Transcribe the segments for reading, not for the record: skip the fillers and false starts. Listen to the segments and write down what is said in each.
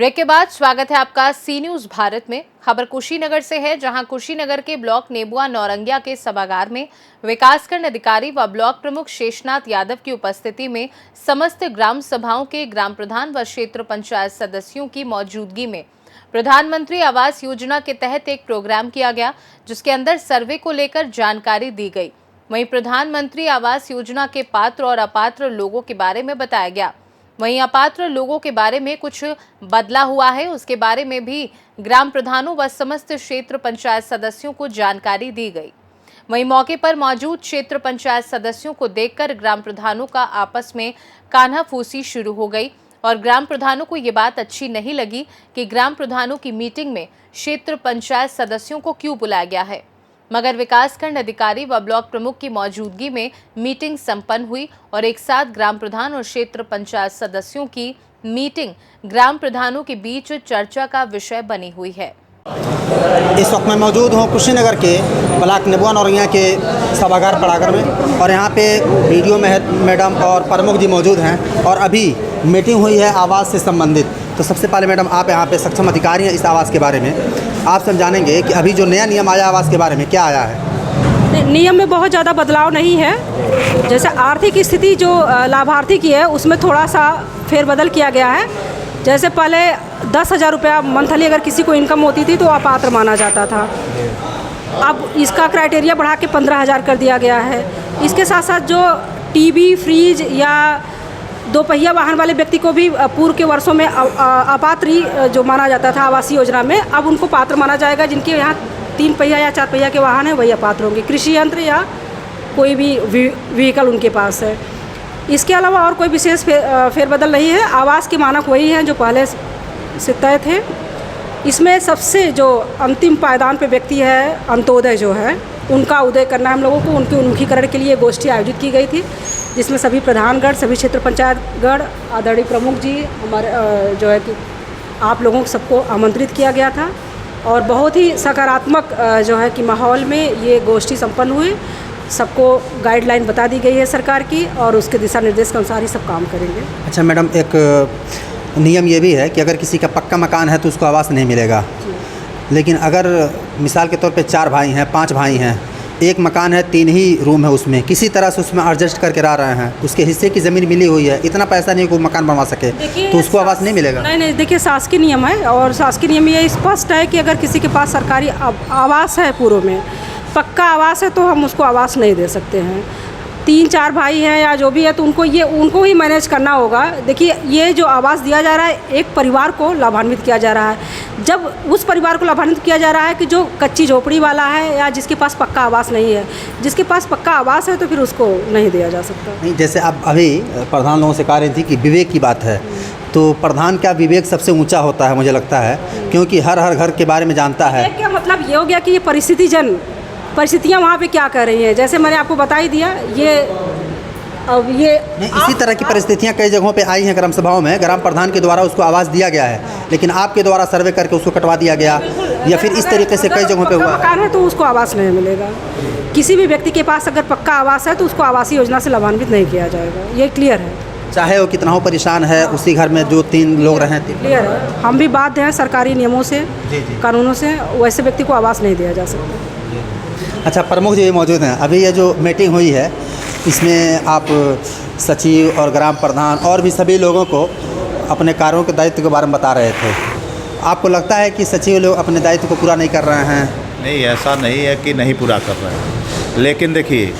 Break के बाद स्वागत है आपका सी न्यूज भारत में। खबर कुशीनगर से है, जहां कुशीनगर के ब्लॉक नेबुआ नौरंगिया के सभागार में विकासखंड अधिकारी व ब्लॉक प्रमुख शेषनाथ यादव की उपस्थिति में समस्त ग्राम सभाओं के ग्राम प्रधान व क्षेत्र पंचायत सदस्यों की मौजूदगी में प्रधानमंत्री आवास योजना के तहत एक प्रोग्राम किया गया, जिसके अंदर सर्वे को लेकर जानकारी दी गई। वहीं प्रधानमंत्री आवास योजना के पात्र और अपात्र लोगों के बारे में बताया गया। वहीं अपात्र लोगों के बारे में कुछ बदला हुआ है, उसके बारे में भी ग्राम प्रधानों व समस्त क्षेत्र पंचायत सदस्यों को जानकारी दी गई। वहीं मौके पर मौजूद क्षेत्र पंचायत सदस्यों को देखकर ग्राम प्रधानों का आपस में कान्हा-फूसी शुरू हो गई और ग्राम प्रधानों को ये बात अच्छी नहीं लगी कि ग्राम प्रधानों की मीटिंग में क्षेत्र पंचायत सदस्यों को क्यों बुलाया गया है। मगर विकासखंड अधिकारी व ब्लॉक प्रमुख की मौजूदगी में मीटिंग संपन्न हुई और एक साथ ग्राम प्रधान और क्षेत्र पंचायत सदस्यों की मीटिंग ग्राम प्रधानों के बीच चर्चा का विषय बनी हुई है। इस वक्त मैं मौजूद हूँ कुशीनगर के ब्लॉक नेबुआ नौरंगिया के सभागार पड़ागर में और यहाँ पे वीडियो मैडम और प्रमुख जी मौजूद हैं और अभी मीटिंग हुई है आवास से संबंधित। तो सबसे पहले मैडम, आप यहाँ पे सक्षम अधिकारी हैं इस आवास के बारे में, आपसे हम जानेंगे कि अभी जो नया नियम आया आवास के बारे में, क्या आया है? नियम में बहुत ज़्यादा बदलाव नहीं है। जैसे आर्थिक स्थिति जो लाभार्थी की है उसमें थोड़ा सा फेरबदल किया गया है। जैसे पहले 10,000 रुपया मंथली अगर किसी को इनकम होती थी तो अपात्र माना जाता था। अब इसका क्राइटेरिया बढ़ा के 15,000 कर दिया गया है। इसके साथ साथ जो टीवी, फ्रिज या 2 पहिया वाहन वाले व्यक्ति को भी पूर्व के वर्षों में अपात्र जो माना जाता था आवासीय योजना में, अब उनको पात्र माना जाएगा। जिनके यहाँ 3 पहिया या 4 पहिया के वाहन हैं वही अपात्र होंगे। कृषि यंत्र या कोई भी व्हीकल उनके पास है। इसके अलावा और कोई विशेष फेरबदल नहीं है। आवास के मानक वही हैं जो पहले से तय थे। इसमें सबसे जो अंतिम पायदान पे व्यक्ति है, अंत्योदय जो है, उनका उदय करना है हम लोगों को। उनके उन्मुखीकरण के लिए गोष्ठी आयोजित की गई थी, जिसमें सभी प्रधानगण, सभी क्षेत्र पंचायतगण, आदरणीय प्रमुख जी, हमारे जो है कि आप लोगों को सबको आमंत्रित किया गया था और बहुत ही सकारात्मक जो है कि माहौल में ये गोष्ठी संपन्न हुई। सबको गाइडलाइन बता दी गई है सरकार की और उसके दिशा निर्देश के अनुसार ही सब काम करेंगे। अच्छा मैडम, एक नियम ये भी है कि अगर किसी का पक्का मकान है तो उसको आवास नहीं मिलेगा, लेकिन अगर मिसाल के तौर पे 4 भाई हैं, 5 भाई हैं, एक मकान है, 3 ही रूम है, उसमें किसी तरह से उसमें एडजस्ट करके रह रहे हैं, उसके हिस्से की ज़मीन मिली हुई है, इतना पैसा नहीं को मकान बनवा सके, तो उसको आवास नहीं मिलेगा? नहीं, देखिए शासकीय नियम है और शासकीय नियम ये स्पष्ट है कि अगर किसी के पास सरकारी आवास है, पूर्व में पक्का आवास है, तो हम उसको आवास नहीं दे सकते हैं। 3-4 भाई हैं या जो भी है तो उनको ही मैनेज करना होगा। देखिए, ये जो आवास दिया जा रहा है, एक परिवार को लाभान्वित किया जा रहा है। जब उस परिवार को लाभान्वित किया जा रहा है कि जो कच्ची झोपड़ी वाला है या जिसके पास पक्का आवास नहीं है। जिसके पास पक्का आवास है तो फिर उसको नहीं दिया जा सकता। नहीं, जैसे आप अभी प्रधान लोगों से कह रही थी कि विवेक की बात है, तो प्रधान का विवेक सबसे ऊँचा होता है मुझे लगता है, क्योंकि हर घर के बारे में जानता है। क्या मतलब ये हो गया कि ये परिस्थितियाँ वहाँ पे क्या कर रही हैं। जैसे मैंने आपको बता ही दिया, अब ये नहीं, इसी तरह की परिस्थितियाँ कई जगहों पे आई हैं ग्राम सभाओं में। ग्राम प्रधान के द्वारा उसको आवास दिया गया है, लेकिन आपके द्वारा सर्वे करके उसको कटवा दिया गया, या फिर इस तरीके से कई जगहों पे हुआ मकान है तो उसको आवास नहीं मिलेगा। किसी भी व्यक्ति के पास अगर पक्का आवास है तो उसको आवासीय योजना से लाभान्वित नहीं किया जाएगा। ये क्लियर है। चाहे वो कितना हो परेशान है, उसी घर में जो 3 लोग रहें। क्लियर है। हम भी बाध्य हैं सरकारी नियमों से, कानूनों से, वैसे व्यक्ति को आवास नहीं दिया जा सकता। अच्छा, प्रमुख जी मौजूद हैं। अभी ये जो मीटिंग हुई है, इसमें आप सचिव और ग्राम प्रधान और भी सभी लोगों को अपने कार्यों के दायित्व के बारे में बता रहे थे। आपको लगता है कि सचिव लोग अपने दायित्व को पूरा नहीं कर रहे हैं? नहीं, ऐसा नहीं है कि नहीं पूरा कर रहे हैं, लेकिन देखिए,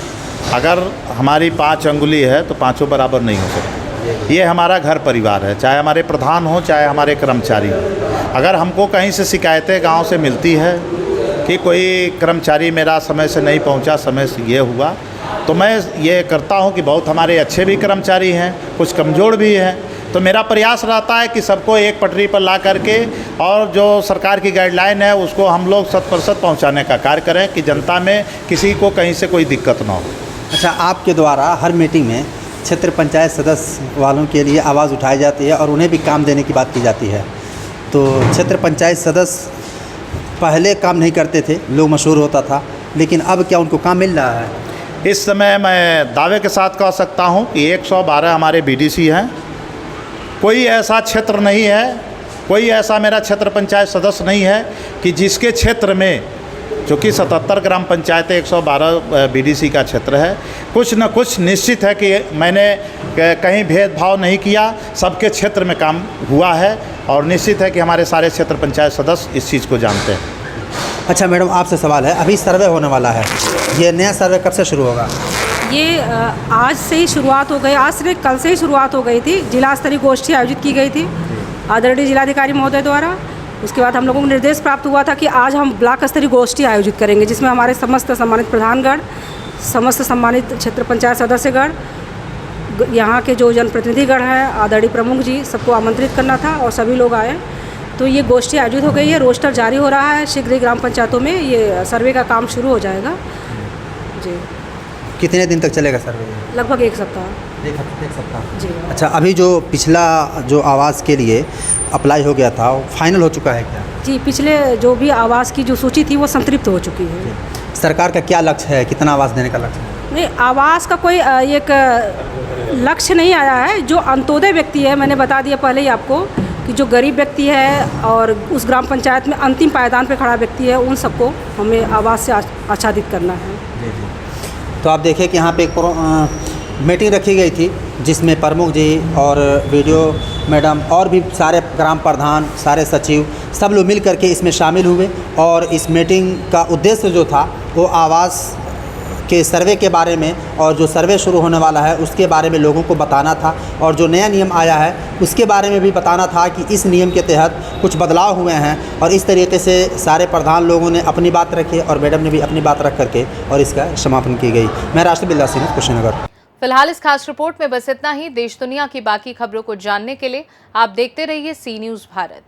अगर हमारी 5 अंगुली है तो 5 बराबर नहीं हो सकती। ये हमारा घर परिवार है, चाहे हमारे प्रधान हो चाहे हमारे कर्मचारी हो। अगर हमको कहीं से शिकायतें गांव से मिलती है कि कोई कर्मचारी मेरा समय से नहीं पहुंचा, समय से ये हुआ, तो मैं ये करता हूं कि बहुत हमारे अच्छे भी कर्मचारी हैं, कुछ कमज़ोर भी हैं, तो मेरा प्रयास रहता है कि सबको एक पटरी पर ला करके और जो सरकार की गाइडलाइन है उसको हम लोग 100% पहुँचाने का कार्य करें कि जनता में किसी को कहीं से कोई दिक्कत ना हो। अच्छा, आपके द्वारा हर मीटिंग में क्षेत्र पंचायत सदस्य वालों के लिए आवाज़ उठाई जाती है और उन्हें भी काम देने की बात की जाती है, तो क्षेत्र पंचायत सदस्य पहले काम नहीं करते थे, लोग मशहूर होता था, लेकिन अब क्या उनको काम मिल रहा है? इस समय मैं दावे के साथ कह सकता हूं कि 112 हमारे बीडीसी हैं। कोई ऐसा क्षेत्र नहीं है कोई ऐसा मेरा क्षेत्र पंचायत सदस्य नहीं है कि जिसके क्षेत्र में, चूँकि 77 ग्राम पंचायतें 112 बीडीसी का क्षेत्र है, कुछ न कुछ निश्चित है कि मैंने कहीं भेदभाव नहीं किया, सबके क्षेत्र में काम हुआ है और निश्चित है कि हमारे सारे क्षेत्र पंचायत सदस्य इस चीज़ को जानते हैं। अच्छा मैडम, आपसे सवाल है, अभी सर्वे होने वाला है, ये नया सर्वे कब से शुरू होगा? ये आज से ही शुरुआत हो गई, आज से कल से ही शुरुआत हो गई थी। जिला स्तरीय गोष्ठी आयोजित की गई थी आदरणीय जिलाधिकारी महोदय द्वारा। उसके बाद हम लोगों को निर्देश प्राप्त हुआ था कि आज हम ब्लॉक स्तरीय गोष्ठी आयोजित करेंगे, जिसमें हमारे समस्त सम्मानित प्रधानगण, समस्त सम्मानित क्षेत्र पंचायत सदस्यगण, यहाँ के जो जनप्रतिनिधिगण हैं, आदरणीय प्रमुख जी, सबको आमंत्रित करना था और सभी लोग आए। तो ये गोष्ठी आयोजित हो गई है, रोस्टर जारी हो रहा है, शीघ्र ही ग्राम पंचायतों में ये सर्वे का काम शुरू हो जाएगा जी। कितने दिन तक चलेगा सर्वे? लगभग एक सप्ताह। एक सप्ताह जी। अच्छा, अभी जो पिछला जो आवास के लिए अप्लाई हो गया था वो फाइनल हो चुका है क्या? जी, पिछले जो भी आवास की जो सूची थी वो संतृप्त हो चुकी है। सरकार का क्या लक्ष्य है, कितना आवास देने का लक्ष्य है? नहीं, आवास का कोई एक लक्ष्य नहीं आया है। जो अंत्योदय व्यक्ति है, मैंने बता दिया पहले ही आपको कि जो गरीब व्यक्ति है और उस ग्राम पंचायत में अंतिम पायदान पर खड़ा व्यक्ति है, उन सबको हमें आवास से आच्छादित करना है। जी जी। तो आप देखिए कि यहाँ पे एक मीटिंग रखी गई थी, जिसमें प्रमुख जी और वीडियो मैडम और भी सारे ग्राम प्रधान, सारे सचिव, सब लोग मिल करके इसमें शामिल हुए और इस मीटिंग का उद्देश्य जो था वो आवास के सर्वे के बारे में और जो सर्वे शुरू होने वाला है उसके बारे में लोगों को बताना था, और जो नया नियम आया है उसके बारे में भी बताना था कि इस नियम के तहत कुछ बदलाव हुए हैं। और इस तरीके से सारे प्रधान लोगों ने अपनी बात रखी और मैडम ने भी अपनी बात रख करके और इसका समापन की गई। मैं राष्ट्रबिल्ला सिंह, कुशीनगर। फिलहाल इस खास रिपोर्ट में बस इतना ही। देश दुनिया की बाकी खबरों को जानने के लिए आप देखते रहिए सी न्यूज़ भारत।